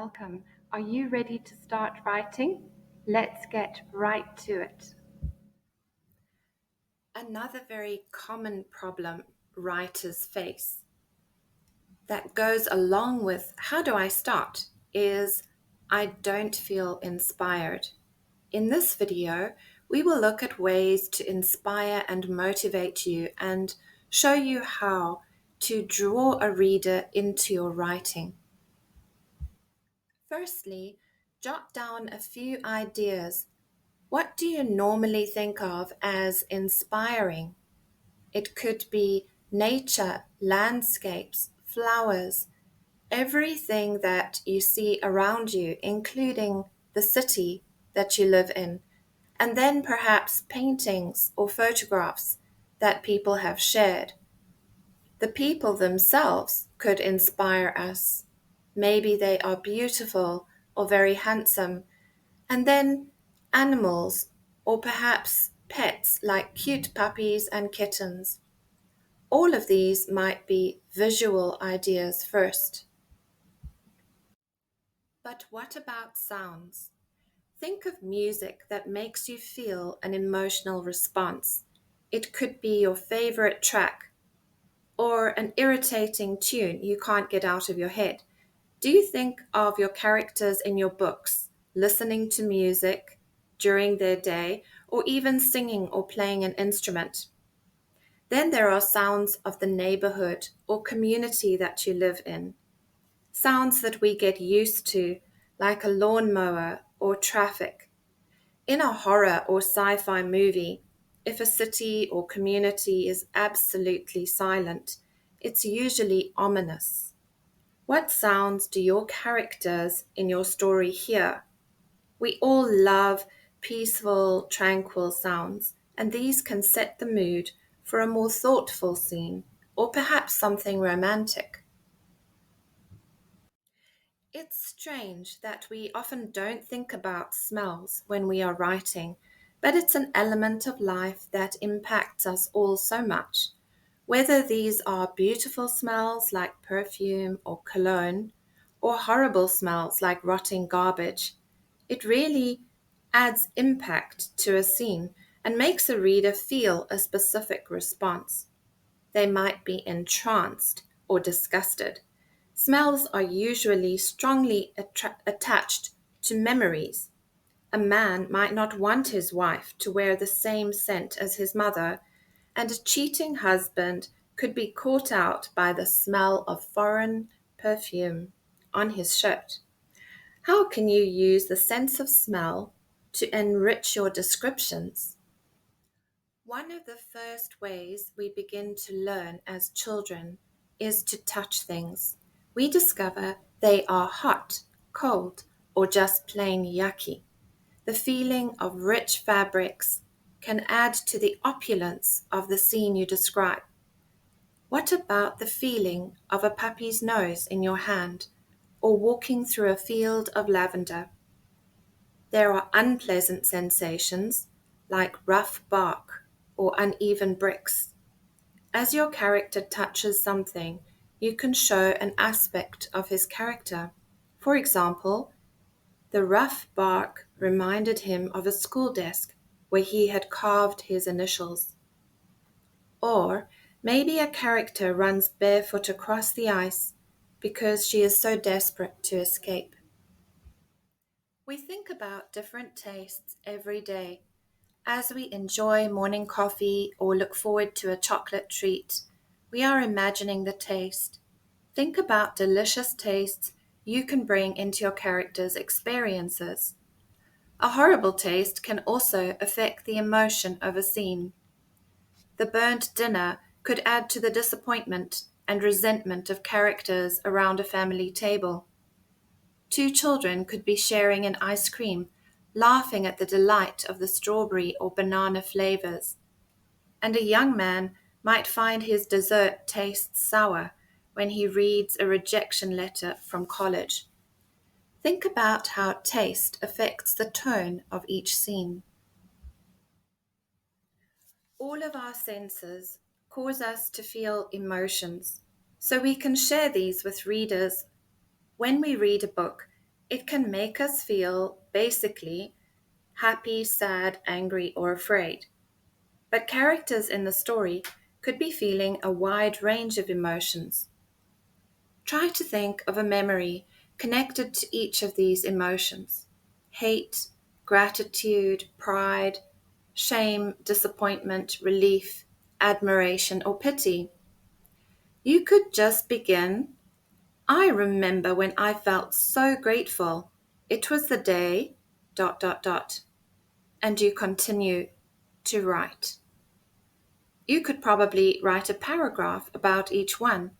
welcome. Are you ready to start writing? Let's get right to it. Another very common problem writers face that goes along with how do I start is I don't feel inspired. In this video, we will look at ways to inspire and motivate you and show you how to draw a reader into your writing. Firstly, jot down a few ideas. What do you normally think of as inspiring? It could be nature, landscapes, flowers, everything that you see around you, including the city that you live in, and then perhaps paintings or photographs that people have shared. The people themselves could inspire us. Maybe they are beautiful or very handsome, and then animals or perhaps pets like cute puppies and kittens. All of these might be visual ideas first. But what about sounds? Think of music that makes you feel an emotional response. It could be your favorite track or an irritating tune you can't get out of your head. Do you think of your characters in your books listening to music during their day or even singing or playing an instrument? Then there are sounds of the neighborhood or community that you live in. Sounds that we get used to, like a lawnmower or traffic. In a horror or sci-fi movie, if a city or community is absolutely silent, it's usually ominous. What sounds do your characters in your story hear? We all love peaceful, tranquil sounds, and these can set the mood for a more thoughtful scene, or perhaps something romantic. It's strange that we often don't think about smells when we are writing, but it's an element of life that impacts us all so much. Whether these are beautiful smells like perfume or cologne, or horrible smells like rotting garbage, it really adds impact to a scene and makes a reader feel a specific response. They might be entranced or disgusted. Smells are usually strongly attached to memories. A man might not want his wife to wear the same scent as his mother, and a cheating husband could be caught out by the smell of foreign perfume on his shirt. How can you use the sense of smell to enrich your descriptions? One of the first ways we begin to learn as children is to touch things. We discover they are hot, cold, or just plain yucky. The feeling of rich fabrics can add to the opulence of the scene you describe. What about the feeling of a puppy's nose in your hand or walking through a field of lavender? There are unpleasant sensations like rough bark or uneven bricks. As your character touches something, you can show an aspect of his character. For example, the rough bark reminded him of a school desk where he had carved his initials. Or maybe a character runs barefoot across the ice because she is so desperate to escape. We think about different tastes every day. As we enjoy morning coffee or look forward to a chocolate treat, we are imagining the taste. Think about delicious tastes you can bring into your character's experiences. A horrible taste can also affect the emotion of a scene. The burnt dinner could add to the disappointment and resentment of characters around a family table. Two children could be sharing an ice cream, laughing at the delight of the strawberry or banana flavors. And a young man might find his dessert tastes sour when he reads a rejection letter from college. Think about how taste affects the tone of each scene. All of our senses cause us to feel emotions, so we can share these with readers. When we read a book, It can make us feel basically happy, sad, angry, or afraid. But characters in the story could be feeling a wide range of emotions. Try to think of a memory connected to each of these emotions: hate, gratitude, pride, shame, disappointment, relief, admiration, or pity. You could just begin: I remember when I felt so grateful. It was the day, dot, dot, dot, and you continue to write. You could probably write a paragraph about each one.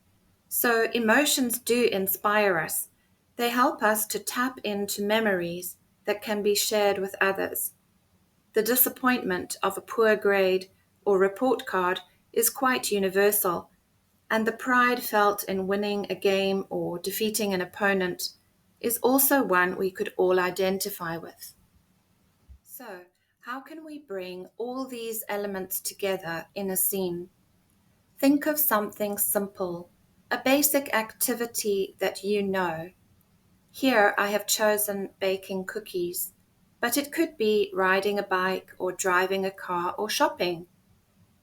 So emotions do inspire us. They help us to tap into memories that can be shared with others. The disappointment of a poor grade or report card is quite universal, and the pride felt in winning a game or defeating an opponent is also one we could all identify with. So, how can we bring all these elements together in a scene? Think of something simple, a basic activity that you know. Here I have chosen baking cookies, but it could be riding a bike or driving a car or shopping.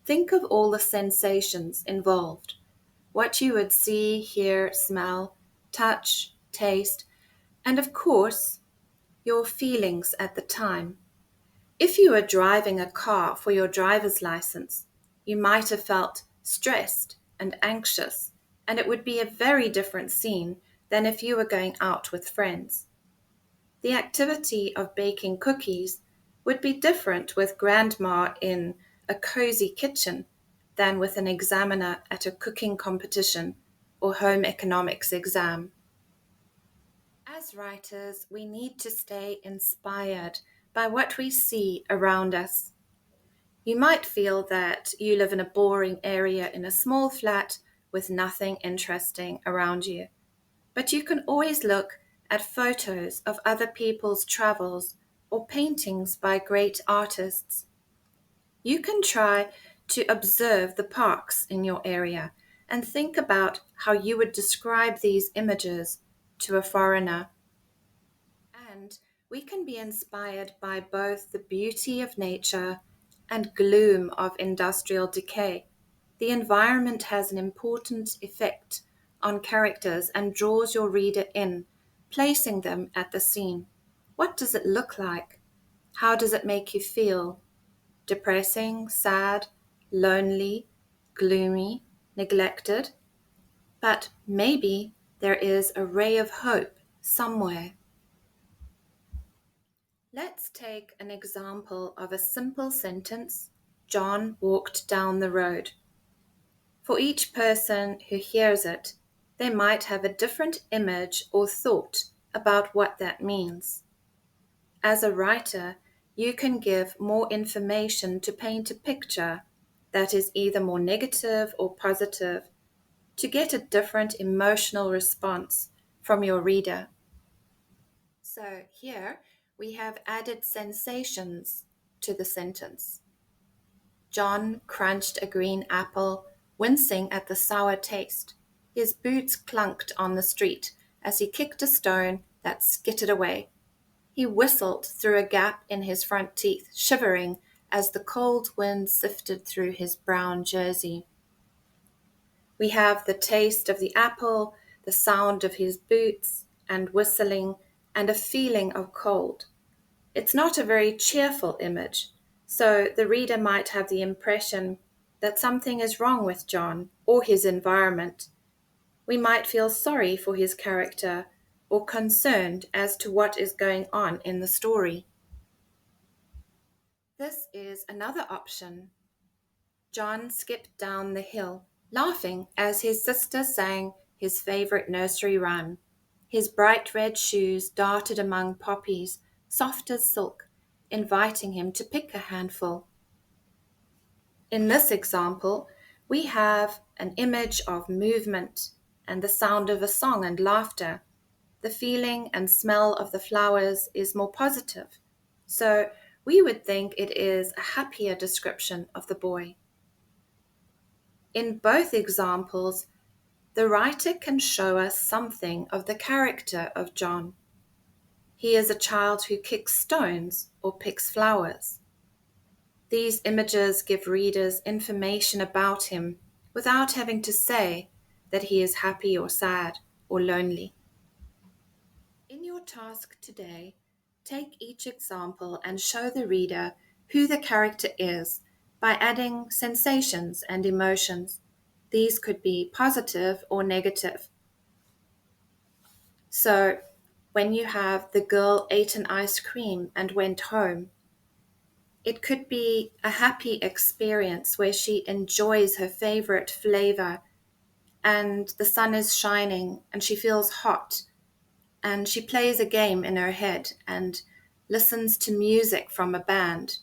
Think of all the sensations involved: what you would see, hear, smell, touch, taste, and of course, your feelings at the time. If you were driving a car for your driver's license, you might have felt stressed and anxious, and it would be a very different scene than if you were going out with friends. The activity of baking cookies would be different with grandma in a cozy kitchen than with an examiner at a cooking competition or home economics exam. As writers, we need to stay inspired by what we see around us. You might feel that you live in a boring area in a small flat with nothing interesting around you, but you can always look at photos of other people's travels or paintings by great artists. You can try to observe the parks in your area and think about how you would describe these images to a foreigner. And we can be inspired by both the beauty of nature and gloom of industrial decay. The environment has an important effect on characters and draws your reader in, placing them at the scene. What does it look like? How does it make you feel? Depressing, sad, lonely, gloomy, neglected? But maybe there is a ray of hope somewhere. Let's take an example of a simple sentence: John walked down the road. For each person who hears it, they might have a different image or thought about what that means. As a writer, you can give more information to paint a picture that is either more negative or positive to get a different emotional response from your reader. So here we have added sensations to the sentence. John crunched a green apple, wincing at the sour taste. His boots clunked on the street as he kicked a stone that skittered away. He whistled through a gap in his front teeth, shivering as the cold wind sifted through his brown jersey. We have the taste of the apple, the sound of his boots and whistling, and a feeling of cold. It's not a very cheerful image, so the reader might have the impression that something is wrong with John or his environment. We might feel sorry for his character or concerned as to what is going on in the story. This is another option. John skipped down the hill, laughing as his sister sang his favorite nursery rhyme. His bright red shoes darted among poppies, soft as silk, inviting him to pick a handful. In this example, we have an image of movement and the sound of a song and laughter. The feeling and smell of the flowers is more positive, so we would think it is a happier description of the boy. In both examples, the writer can show us something of the character of John. He is a child who kicks stones or picks flowers. These images give readers information about him without having to say that he is happy or sad or lonely. In your task today, take each example and show the reader who the character is by adding sensations and emotions. These could be positive or negative. So, when you have the girl ate an ice cream and went home, it could be a happy experience where she enjoys her favorite flavor and the sun is shining and she feels hot and she plays a game in her head and listens to music from a band.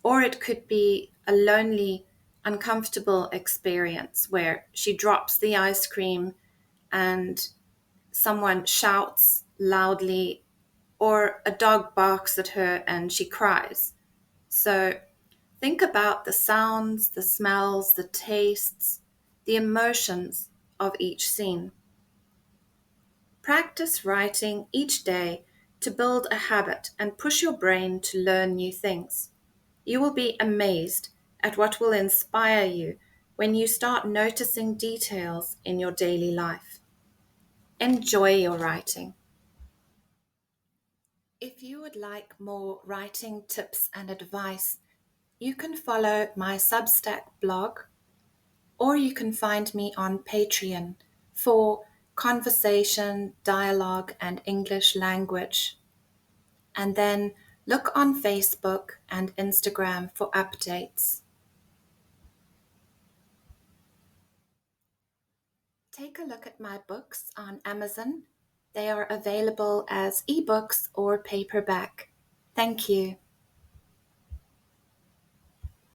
Or it could be a lonely, uncomfortable experience where she drops the ice cream and someone shouts loudly, or a dog barks at her and she cries. So think about the sounds, the smells, the tastes, the emotions of each scene. Practice writing each day to build a habit and push your brain to learn new things. You will be amazed at what will inspire you when you start noticing details in your daily life. Enjoy your writing. If you would like more writing tips and advice, you can follow my Substack blog, or you can find me on Patreon for conversation, dialogue, and English language. And then look on Facebook and Instagram for updates. Take a look at my books on Amazon. They are available as ebooks or paperback. Thank you.